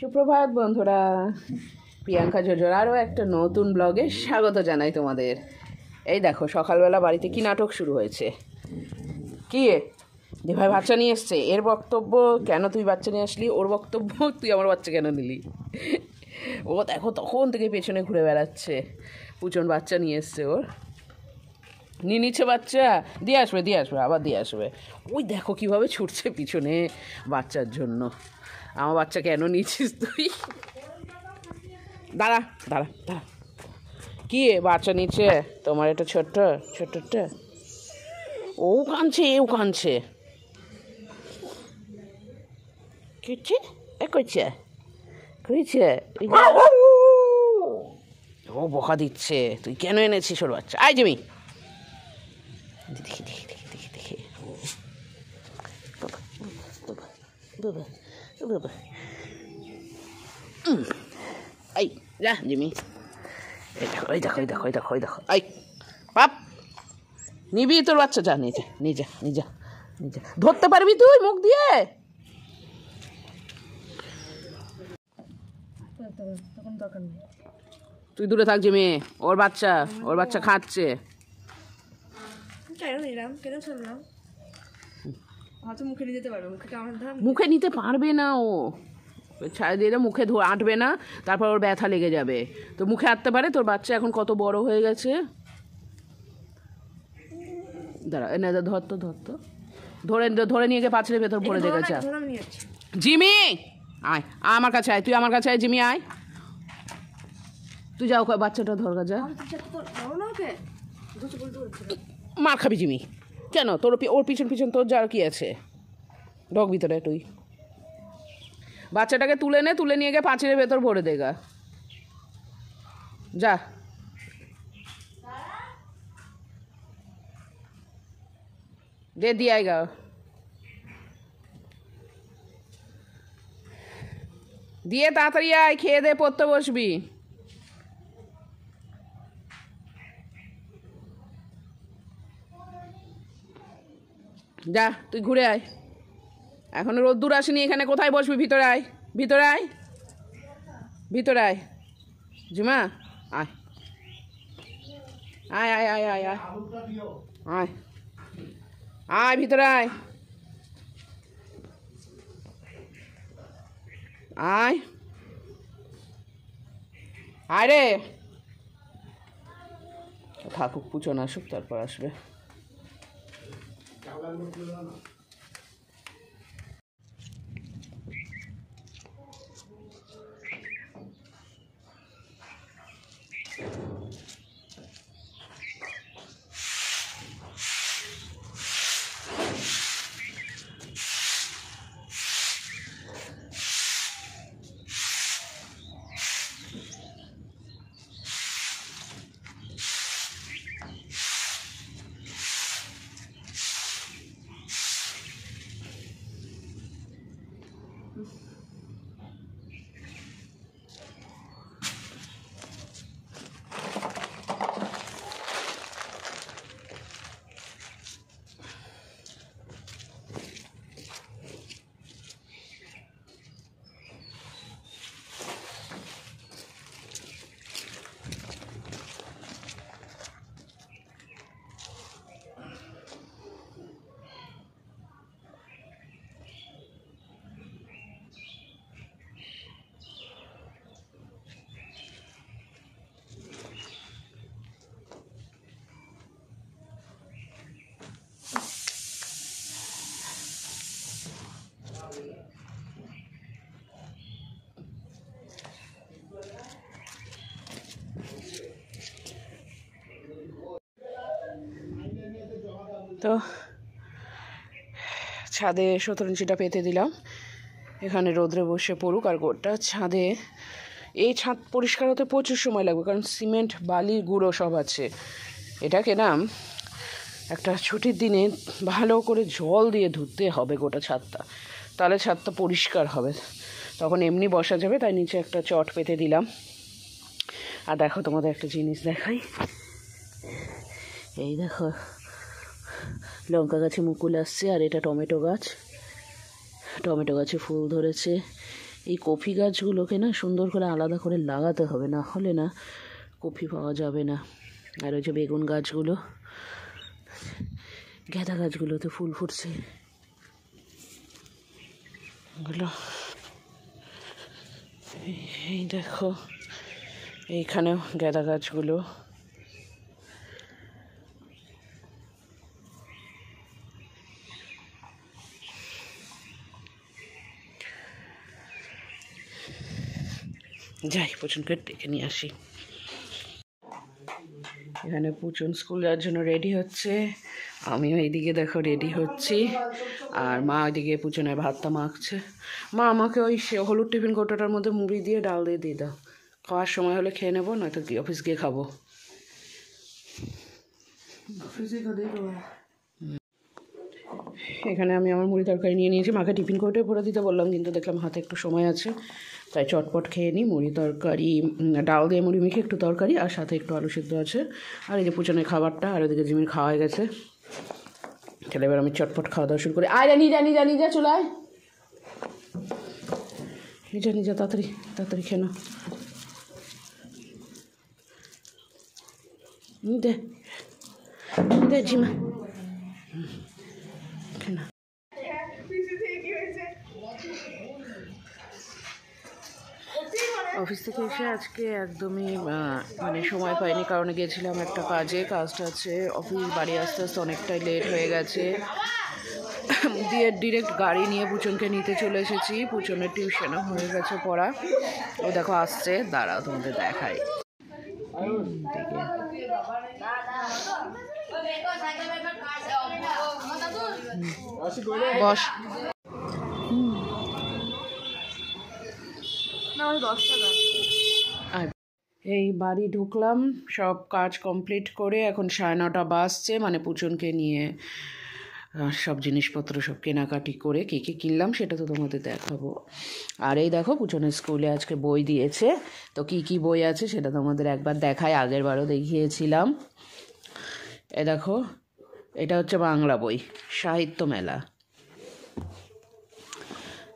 সুপ্রভাত বন্ধুরা, প্রিয়াঙ্কা জোজোর আরও একটা নতুন ব্লগে স্বাগত জানাই তোমাদের। এই দেখো সকালবেলা বাড়িতে কি নাটক শুরু হয়েছে। কি দিভাই বাচ্চা নিয়ে এসছে, এর বক্তব্য কেন তুই বাচ্চা নিয়ে আসলি, ওর বক্তব্য তুই আমার বাচ্চা কেন নিলি। ও দেখো তখন থেকে পেছনে ঘুরে বেড়াচ্ছে, পুচন বাচ্চা নিয়ে এসছে, ওর নিয়ে নিচ্ছে বাচ্চা, দিয়ে আসবে আবার দিয়ে আসবে। ওই দেখো কীভাবে ছুটছে পিছনে বাচ্চার জন্য। আমার বাচ্চা কেন নিয়েছিস তুই? দাঁড়া দাঁড়া দাঁড়া, কি বাচ্চা নিচ্ছে তোমার? এটা ছোট্টটা ও কাঁদছে কিচ্ছে কইছে ও বকা দিচ্ছে। তুই কেন এনেছিস ওর বাচ্চা? আয় জিমি, দেখি বাবা এই যা জিমি, এই দেখো এই পাপ নিবি তোর বাচ্চা, যা নিয়ে যা ধরতে পারবি তুই মুখ দিয়ে? তুই দূরে থাক জিমি, ওর বাচ্চা খাচ্ছে। মুখে নিতে পারবে না, ও ছাড় দিয়ে মুখে আঁটবে না, তারপর ওর ব্যথা লেগে যাবে। তো মুখে আঁটতে পারে? তোর বাচ্চা এখন কত বড় হয়ে গেছে। দাঁড়া এনে ধরতো ধরে নিয়ে গিয়ে পাঁচিলের ভেতর ভরে দিয়ে গেছে। জিমি আয় আমার কাছে আয়, তুই আমার কাছে আয় জিমি, আয় তুই যাও, বাচ্চাটা ধর যা। মার খাবি জিমি, কেন? তোর ওর পিছন তোর যার কি আছে? ঢোক ভিতরে, তুই বাচ্চাটাকে তুলে নিয়ে গিয়ে পাঁচিলের ভেতর ভরে দেগা, যা। দিয়ে আয়গা, দিয়ে তাড়াতাড়ি আয়, খেয়ে দে পড়তে বসবি। যা তুই ঘুরে আয়, এখনো রোদ্দুর আসেনি, এখানে কোথায় বসবি? ভিতরে আয় জিমা, আয় ভিতরে আয় রে, থাকুক পুচন আসুক তারপর আসবে। তো ছাদে শতরঞ্চিটা পেতে দিলাম, এখানে রোদ্রে বসে পড়ুক। আর গোটা ছাদে, এই ছাদ পরিষ্কার হতে প্রচুর সময় লাগবে, কারণ সিমেন্ট বালি গুঁড়ো সব আছে। এটাকে না একটা ছুটির দিনে ভালো করে জল দিয়ে ধুতে হবে গোটা ছাদটা, তাহলে ছাদটা পরিষ্কার হবে, তখন এমনি বসা যাবে। তাই নিচে একটা চট পেতে দিলাম। আর দেখো তোমাদের একটা জিনিস দেখাই, এই দেখো লঙ্কা গাছে মুকুল আসছে, আর এটা টমেটো গাছে ফুল ধরেছে। এই কফি গাছগুলোকে না সুন্দর করে আলাদা করে লাগাতে হবে, না হলে না কফি পাওয়া যাবে না। আর ওই যে বেগুন গাছগুলো, গাঁদা গাছগুলোতে ফুল ফুটছে এগুলো। এই দেখো এইখানেও গাঁদা গাছগুলো। যাই পুচনকে ডেকে নিয়ে আসি। এখানে পুচন স্কুল যাওয়ার জন্য রেডি হচ্ছে, আমিও এইদিকে দেখো রেডি হচ্ছি, আর মা ওইদিকে পুচনের ভাতটা মাখছে। মা আমাকে ওই হলুদ টিফিন কৌটোটার মধ্যে মুড়ি দিয়ে ডাল দিয়ে দাও, খাওয়ার সময় হলে খেয়ে নেবো, নয়তো অফিস গিয়ে খাবো। এখানে আমি আমার মুড়ি তরকারি নিয়ে নিয়েছি, মাকে টিফিন কৌটোয় ভরে দিতে বললাম, কিন্তু দেখলাম হাতে একটু সময় আছে, তাই চটপট খেয়ে নিই। মুড়ি তরকারি, ডাল দিয়ে মুড়ি মেখে একটু তরকারি, আর সাথে একটু আলু সিদ্ধ আছে, আর এই যে পুচনের খাবারটা, আর ওদিকে জিমির খাওয়া হয়ে গেছে। তাহলে এবার আমি চটপট খাওয়া দাওয়া শুরু করি। আয় নিজা চলে আয়, নিজা তাড়াতাড়ি তাড়াতাড়ি খেয়ে নাও। দে জিমা খেয়ে। অফিস থেকে এসে আজকে একদমই মানে সময় পাইনি, কারণ গিয়েছিলাম একটা কাজে, কাজটা আছে অফিস, বাড়ি আসতে আসতে অনেকটাই লেট হয়ে গেছে। দিয়ে ডিরেক্ট গাড়ি নিয়ে পুচনকে নিতে চলে এসেছি, পুচনের টিউশনও হয়ে গেছে পড়া। ও দেখো আসছে, দাঁড়াও তোমাদের দেখাই। বস। এই বাড়ি ঢুকলাম, সব কাজ কমপ্লিট করে, এখন 9:30 বাজছে, মানে পুচনকে নিয়ে সব জিনিসপত্র সব কেনাকাটি করে কী কী কিনলাম সেটা তো তোমাদের দেখাবো। আর এই দেখো পুচনের স্কুলে আজকে বই দিয়েছে, তো কী কী বই আছে সেটা তোমাদের একবার দেখাই, আগের বারও দেখিয়েছিলাম। এ দেখো, এটা হচ্ছে বাংলা বই, সাহিত্য মেলা।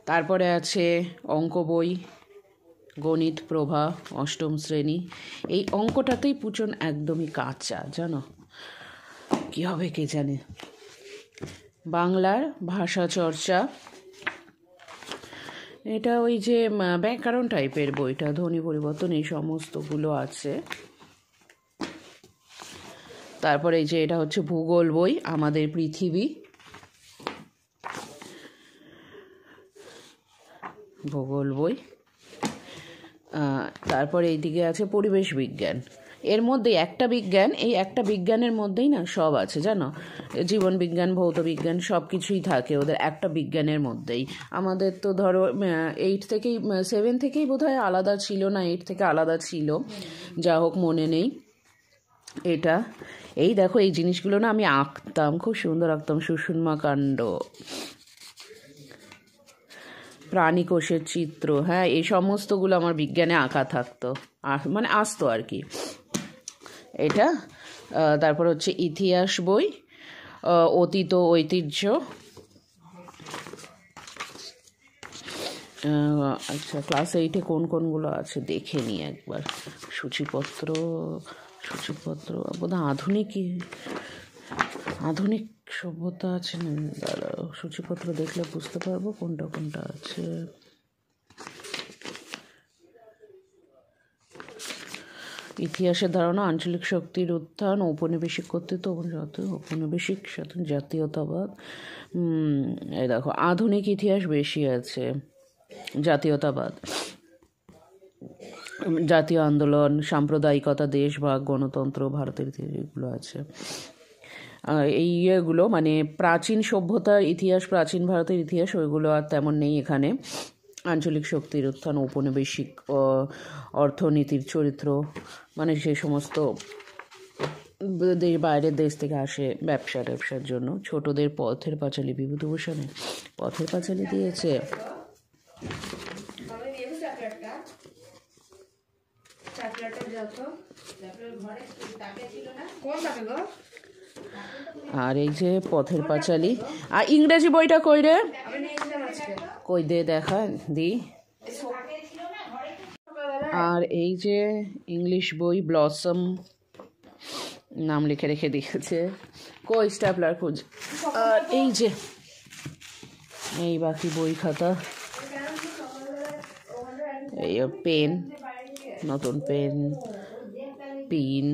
তারপরে আছে অঙ্ক বই, গণিত প্রভা, 8ম শ্রেণী। এই অঙ্কটাতেই পুচন একদমই কাঁচা, জানো কি হবে কে জানে। বাংলার ভাষা চর্চা, এটা ওই যে ব্যাকরণ টাইপের বইটা, ধ্বনি পরিবর্তন, এই সমস্তগুলো আছে। তারপরে এই যে এটা হচ্ছে ভূগোল বই, আমাদের পৃথিবী, ভূগোল বই। তারপরে এইদিকে আছে পরিবেশ বিজ্ঞান, এর মধ্যে একটা বিজ্ঞান, এই একটা বিজ্ঞানের মধ্যেই না সব আছে জানো, জীবন বিজ্ঞান, ভৌত বিজ্ঞান সব কিছুই থাকে ওদের একটা বিজ্ঞানের মধ্যেই। আমাদের তো ধরো 8 থেকেই 7 থেকেই বোধহয় আলাদা ছিল, না 8 থেকে আলাদা ছিল, যা হোক মনে নেই। এটা এই দেখো, এই জিনিসগুলো না আমি আঁকতাম, খুব সুন্দর আঁকতাম। সুষুম্না কাণ্ড, প্রাণী কোষের চিত্র, হ্যাঁ এই সমস্তগুলো আমার বিজ্ঞানে আঁকা থাকতো, মানে আসতো আর কি। এটা তারপর হচ্ছে ইতিহাস বই, অতীত ঐতিহ্য। আচ্ছা, ক্লাস 8-এ কোন কোনগুলো আছে দেখে নিই একবার। সূচিপত্র বোধহয় আধুনিক সভ্যতা আছে না, দাঁড়াও সূচিপত্র দেখলে বুঝতে পারবো কোনটা কোনটা আছে। ইতিহাসের ধারণা, আঞ্চলিক শক্তির উত্থান, ঔপনিবেশিক কর্তৃত্ব, ঔপনিবেশিক জাতীয়তাবাদ। এই দেখো আধুনিক ইতিহাস বেশি আছে, জাতীয়তাবাদ, জাতীয় আন্দোলন, সাম্প্রদায়িকতা, দেশভাগ, গণতন্ত্র, ভারতের ইতিহাস, এগুলো আছে। এই ইয়েগুলো মানে প্রাচীন সভ্যতার ইতিহাস, প্রাচীন ভারতের ইতিহাস, ওইগুলো আর তেমন নেই এখানে। আঞ্চলিক শক্তির উত্থান, ঔপনিবেশিক অর্থনীতির চরিত্র, মানে সে সমস্ত বাইরের দেশ থেকে আসে ব্যবসার জন্য। ছোটদের পথের পাঁচালী, বিভূতিভূষণে পথের পাঁচালী দিয়েছে। আর এই যে পথের পাঁচালী। আর ইংরেজি বইটা কই রে, কই দে দেখা দি। আর এই যে ইংলিশ বই ব্লসম নাম লিখে রেখে দিয়েছে, কই স্ট্যাপলার খুঁজ। আর এই যে এই বাকি বই খাতা, এই পেন, নতুন পেন, পিন,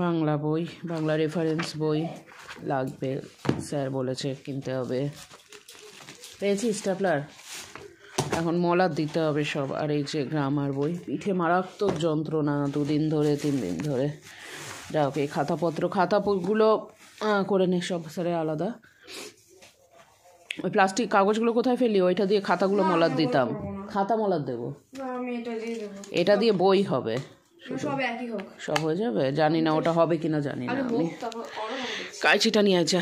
বাংলা বই, বাংলা রেফারেন্স বই লাগবে, স্যার বলেছে কিনতে হবে। পেয়েছি স্ট্যাপলার, এখন মলার দিতে হবে সব। আর এই যে গ্রামার বই, পিঠে মারাত্মক যন্ত্রণা 2 দিন ধরে 3 দিন ধরে। যাও এই খাতাগুলো করে নে সব স্যারে আলাদা। ওই প্লাস্টিক কাগজগুলো কোথায় ফেলি? ওইটা দিয়ে খাতাগুলো মলার দিতাম। খাতা মলার দেবো, এটা দিয়ে বই হবে, সব হয়ে যাবে। জানি না ওটা হবে কিনা, জানি না। আমি কাঁচিটা নিয়ে যা,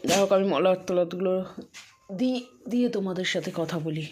দেখো আমি মলার তলাতগুলো দিয়ে তোমাদের সাথে কথা বলি।